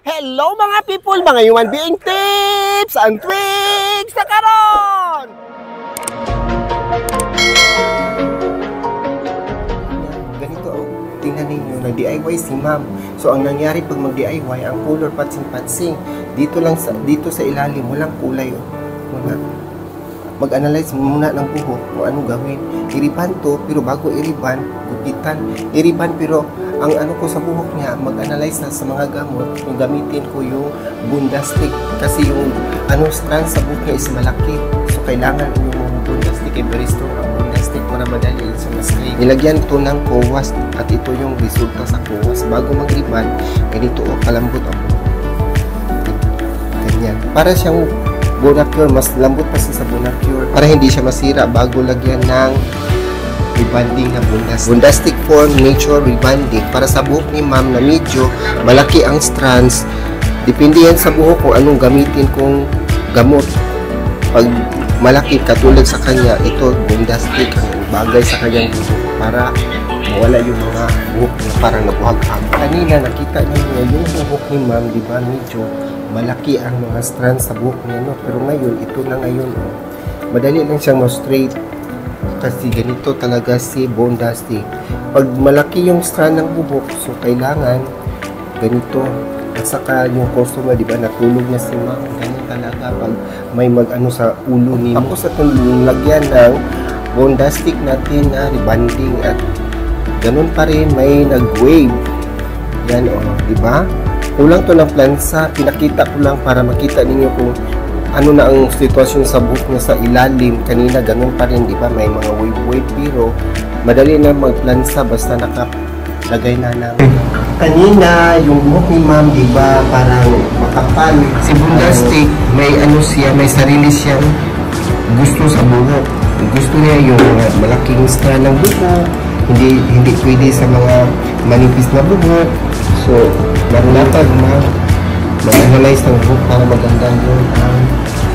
Hello mga people, mga human being tips and tricks na karon! Ganito, tingnan ninyo, nag-DIY si ma'am. So ang nangyari pag mag-DIY, ang color patsing-patsing. Dito sa ilalim, walang kulay. Wala. Mag-analyze muna ng buhok kung anong gawin. Iriban to, pero bago iriban, gupitan. Iriban, pero ang ano ko sa buhok niya, mag-analyze na sa mga gamot. Yung gamitin ko yung Bundastic kasi yung strand sa buhok niya is malaki. So kailangan yung Bundastic ay very strong ang Bundastic para madali sa straight. Nilagyan to ng kowas at ito yung resulta sa kowas. Bago mag-riban, ganito kalambot ang buhok. Ganyan. Para siyang Bonacure, mas lambot pa siya sa Bonacure para hindi siya masira bago lagyan ng rebonding na Bundastic form nature rebonding para sa buhok ni ma'am na medyo malaki ang strands. Depende yan sa buhok kung anong gamitin kong gamot. Pag malaki katulad sa kanya, ito Bundastic ang bagay sa kanyang buhok para mawala yung mga buhok na parang nabuhag-hag. Kanina nakita niyo yung buhok ni ma'am, di ba, medyo malaki ang mga strands sa buhok niya, no? Pero ngayon, ito na ngayon, madali lang siyang ma-straight kasi ganito talaga si Bundastic. Pag malaki yung strand ng buhok, so kailangan ganito. At saka yung customer, di ba, natulog na si ma'am. Ganyan talaga pag may mag-ano sa ulo ni ma'am. Tapos itong lagyan ng Bundastic natin na rebonding at ganun pa rin may nag-wave. Yan, di ba? Kulang to ng plansa, pinakita ko lang para makita ninyo kung ano na ang sitwasyon sa buhok niya sa ilalim. Kanina ganun pa rin, di ba? May mga wave-wave, pero madali na magplansa basta nakalagay na ng kanina yung buhok ni ma'am, di ba? Parang makapal. Si Bundastic, may ano siya, may sarili siyang gusto sa buhok. Gusto niya yung malaking strand ng buhok, hindi pwede sa mga manipis na buhok. So, dapat mag-analyze ng buhok para maganda yun ang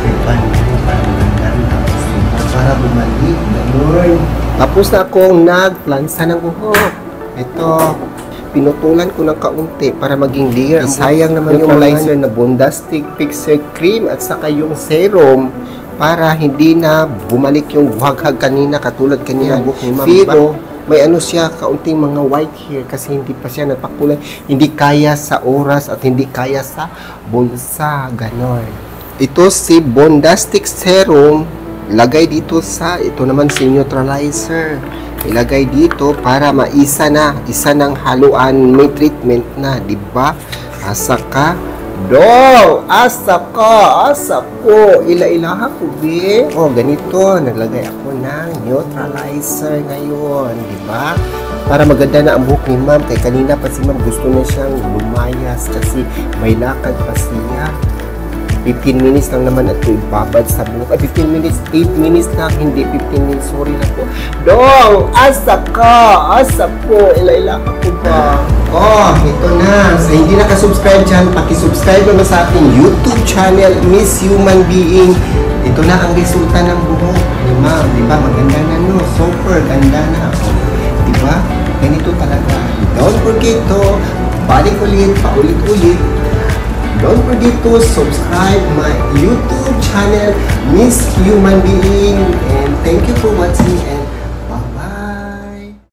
rebonding, para maganda para bumalik. Ganun. Tapos na akong nagplansa ng buhok. Ito, pinutulan ko ng kaunti para maging layer. Sayang naman yung moisturizer na Bundastic Fixer Cream at saka yung serum para hindi na bumalik yung buhaghag kanina katulad kanina buhok ni ma'am. Pero may ano siya, kaunting mga white hair kasi hindi pa siya nagpakulay. Hindi kaya sa oras at hindi kaya sa bulsa. Ganon. Ito si Bundastic Serum. Lagay dito ito naman si Neutralizer. Ilagay dito para maisa na. Isa ng haluan, may treatment na. Diba? Asa ka? Asa ko. Ila-ilaha ko, be. Ganito. Naglagay ako ng Neutralizer ngayon. Diba? Para maganda na ang buhok ni ma'am. Kaya kanina pa si ma'am gusto na siyang lumayas kasi may lakad pa siya. 15 minutes lang naman at ibabad sa buhok. 15 minutes, 8 minutes lang, hindi 15 minutes. Sorry na po. Asa ko. Ila-ilaha ko ba? Ito na. Sa hindi nakasubscribe dyan, pakisubscribe naman sa ating YouTube channel, Miss Human Being. Ito na ang resulta ng buhok ni ma'am. Diba? Maganda na, no? Super ganda na. Diba? Ganito talaga. Don't forget to balik ulit, paulit-ulit. Don't forget to subscribe my YouTube channel, Miss Human Being. And thank you for watching.